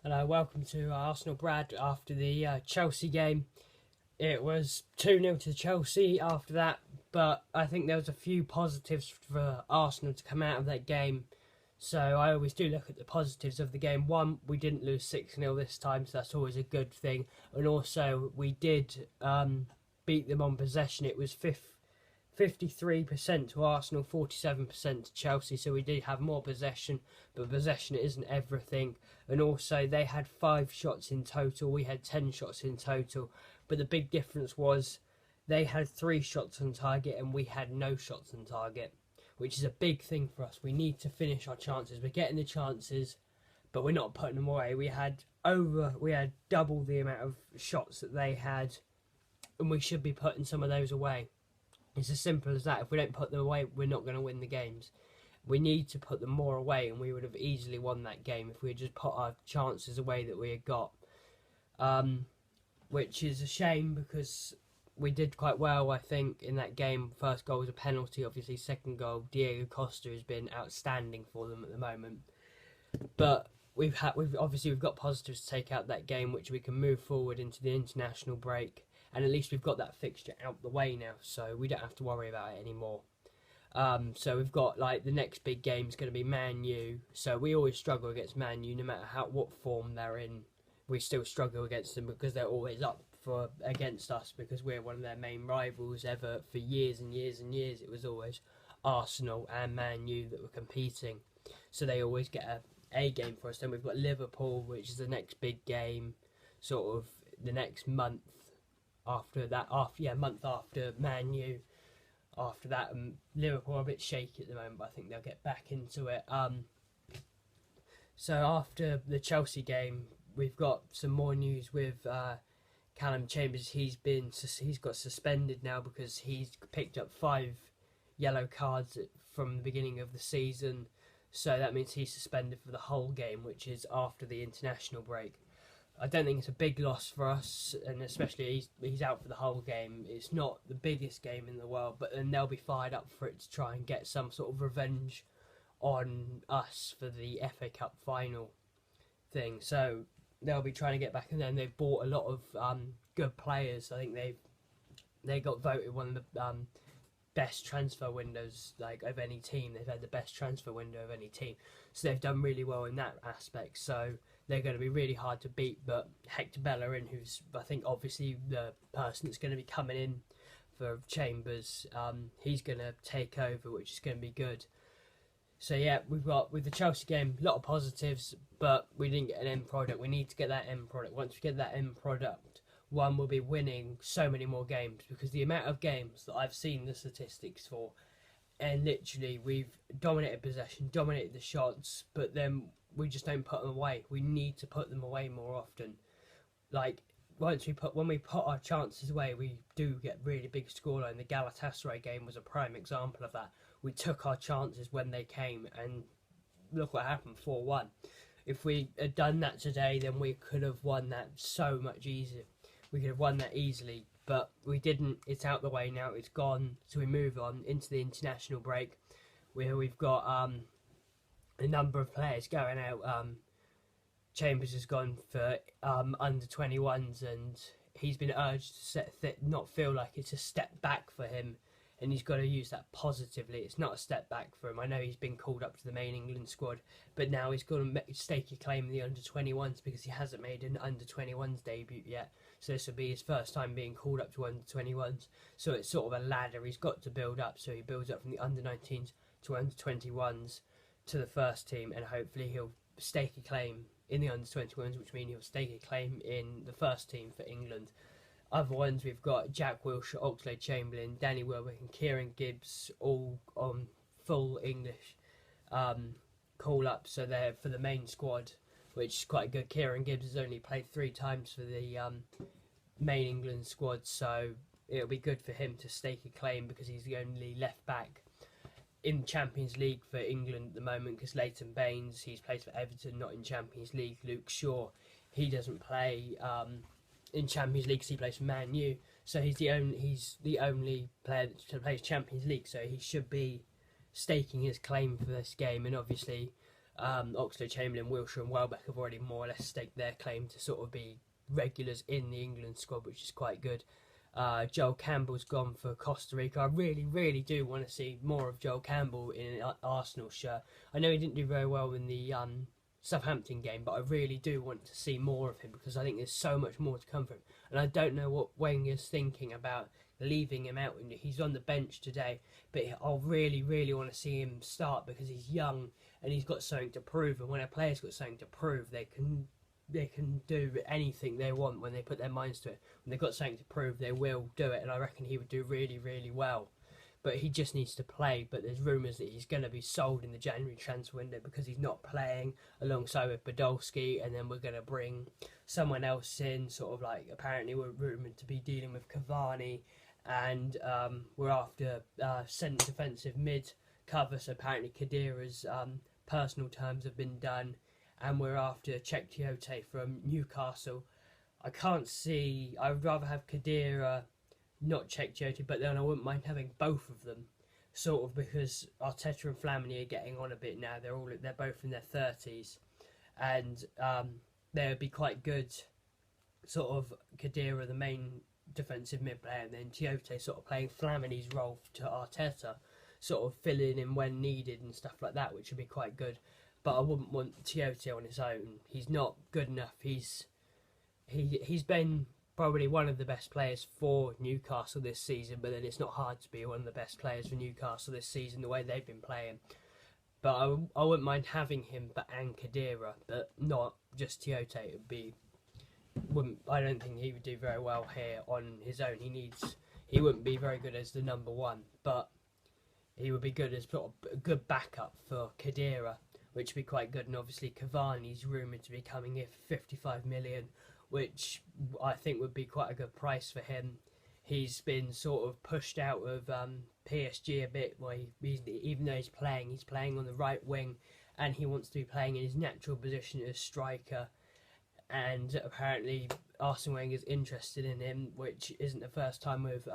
Hello, welcome to Arsenal Brad after the Chelsea game. It was 2-0 to Chelsea after that, but I think there was a few positives for Arsenal to come out of that game. So I always do look at the positives of the game. One, we didn't lose 6-0 this time, so that's always a good thing. And also, we did beat them on possession. It was 53% to Arsenal, 47% to Chelsea, so we did have more possession, but possession isn't everything. And also, they had 5 shots in total, we had 10 shots in total, but the big difference was they had 3 shots on target and we had no shots on target, which is a big thing for us. We need to finish our chances. We're getting the chances, but we're not putting them away. We had double the amount of shots that they had, and we should be putting some of those away. It's as simple as that. If we don't put them away, we're not going to win the games. We need to put them more away, and we would have easily won that game if we had just put our chances away that we had got. Which is a shame because we did quite well, I think, in that game. First goal was a penalty, obviously. Second goal, Diego Costa has been outstanding for them at the moment. But we've got positives to take out that game, which we can move forward into the international break. And at least we've got that fixture out the way now, so we don't have to worry about it anymore. So we've got, like, the next big game is going to be Man U. So we always struggle against Man U, no matter what form they're in. We still struggle against them because they're always up against us, because we're one of their main rivals ever for years and years and years. It was always Arsenal and Man U that were competing, so they always get a game for us. Then we've got Liverpool, which is the next big game, sort of the next month. Month after Man U. After that, Liverpool are a bit shaky at the moment, but I think they'll get back into it. So after the Chelsea game, we've got some more news with Callum Chambers. He's got suspended now because he's picked up 5 yellow cards from the beginning of the season. So that means he's suspended for the whole game, which is after the international break. I don't think it's a big loss for us, and especially he's out for the whole game. It's not the biggest game in the world, but then they'll be fired up for it to try and get some sort of revenge on us for the FA Cup final thing. So they'll be trying to get back, and then they've bought a lot of good players. I think they got voted one of the best transfer windows of any team. They've had the best transfer window of any team, so they've done really well in that aspect. So they're going to be really hard to beat. But Hector Bellerin, who's I think obviously the person that's going to be coming in for Chambers, he's going to take over, which is going to be good. So yeah, we've got, with the Chelsea game, a lot of positives, but we didn't get an end product. We need to get that end product. Once we get that end product, one will be winning so many more games, because the amount of games that I've seen the statistics for, and literally we've dominated possession, dominated the shots, but then we just don't put them away. We need to put them away more often. Like, when we put our chances away, we do get really big scoreline. The Galatasaray game was a prime example of that. We took our chances when they came, and look what happened, 4-1. If we had done that today, then we could have won that so much easier. We could have won that easily, but we didn't. It's out the way now. It's gone. So we move on into the international break, where we've got a number of players going out. Chambers has gone for under 21s, and he's been urged to not feel like it's a step back for him, and he's got to use that positively. It's not a step back for him. I know he's been called up to the main England squad, but now he's going to stake a claim in the under 21s, because he hasn't made an under 21s debut yet. So this will be his first time being called up to under 21s. So it's sort of a ladder he's got to build up. So he builds up from the under 19s to under 21s to the first team, and hopefully he'll stake a claim in the under 21s, which means he'll stake a claim in the first team for England. Other ones, we've got Jack Wilshere, Oxlade-Chamberlain, Danny Welbeck and Kieran Gibbs, all on full English call-up, so they're for the main squad, which is quite good. Kieran Gibbs has only played 3 times for the main England squad, so it'll be good for him to stake a claim, because he's the only left-back in Champions League for England at the moment, because Leighton Baines, he's played for Everton, not in Champions League. Luke Shaw, he doesn't play in Champions League because he plays for Man U, so he's the only player that plays Champions League, so he should be staking his claim for this game. And obviously Oxlade-Chamberlain, Wilshere and Welbeck have already more or less staked their claim to sort of be regulars in the England squad, which is quite good. Joel Campbell's gone for Costa Rica. I really, really do want to see more of Joel Campbell in an Arsenal shirt. I know he didn't do very well in the Southampton game, but I really do want to see more of him because I think there's so much more to come from him. And I don't know what Wenger's thinking about leaving him out. He's on the bench today, but I really, really want to see him start because he's young and he's got something to prove. And when a player's got something to prove, they can do anything they want when they put their minds to it. When they've got something to prove, they will do it, and I reckon he would do really, really well. But he just needs to play. But there's rumours that he's going to be sold in the January transfer window because he's not playing alongside with Podolski, and then we're going to bring someone else in, sort of like, apparently we're rumoured to be dealing with Cavani, and we're after centre defensive mid cover, so apparently Khedira's personal terms have been done, and we're after Cheick Tiote from Newcastle. I can't see, I would rather have Khedira, not Cheick Tiote, but then I wouldn't mind having both of them, sort of, because Arteta and Flamini are getting on a bit now. They're both in their 30s, and they would be quite good, sort of Khedira, the main defensive mid player, and then Tiote sort of playing Flamini's role to Arteta, sort of filling in when needed and stuff like that, which would be quite good. But I wouldn't want Tiote on his own. He's not good enough. He's been probably one of the best players for Newcastle this season, but then it's not hard to be one of the best players for Newcastle this season the way they've been playing. But I wouldn't mind having him, and Khedira, but not just Tiote. It would be. I don't think he would do very well here on his own. He wouldn't be very good as the number one, but he would be good as sort of a good backup for Khedira, which would be quite good. And obviously Cavani's rumoured to be coming here for 55 million, which I think would be quite a good price for him. He's been sort of pushed out of PSG a bit, where even though he's playing on the right wing, and he wants to be playing in his natural position as striker. And apparently Arsene Wenger is interested in him, which isn't the first time with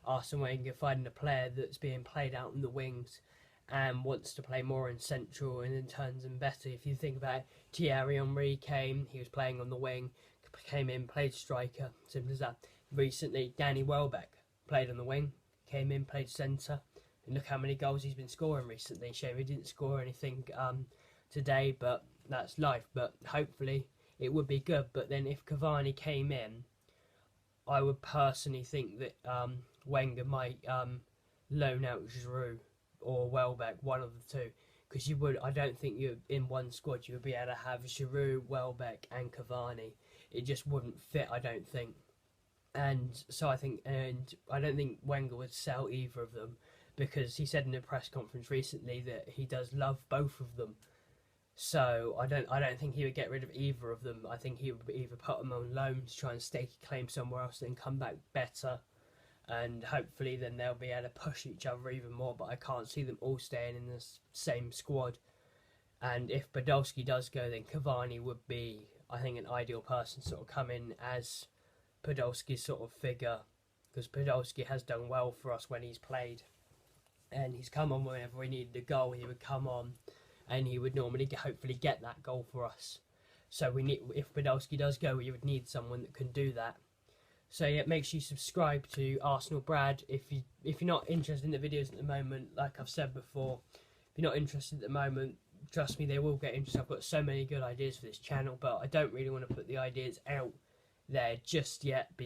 Arsene Wenger finding a player that's being played out in the wings and wants to play more in central, and then turns him better. If you think about it, Thierry Henry came, he was playing on the wing, came in, played striker, simple as that. Recently, Danny Welbeck played on the wing, came in, played centre, and look how many goals he's been scoring recently. Shame he didn't score anything today, but that's life. But hopefully it would be good. But then if Cavani came in, I would personally think that Wenger might loan out Giroud or Welbeck, one of the two, because I don't think you in one squad you would be able to have Giroud, Welbeck and Cavani. It just wouldn't fit, I don't think. And so I don't think Wenger would sell either of them, because he said in a press conference recently that he does love both of them. So I don't think he would get rid of either of them. I think he would either put them on loan to try and stake a claim somewhere else, then come back better, and hopefully then they'll be able to push each other even more. But I can't see them all staying in the same squad. And if Podolski does go, then Cavani would be, I think, an ideal person to sort of come in as Podolski's sort of figure, because Podolski has done well for us when he's played, and he's come on whenever we needed a goal. He would come on, and he would normally hopefully get that goal for us. So if Podolski does go, we would need someone that can do that. So yeah, make sure you subscribe to Arsenal Brad. If you're not interested in the videos at the moment, like I've said before, if you're not interested at the moment, trust me, they will get interested. I've got so many good ideas for this channel, but I don't really want to put the ideas out there just yet,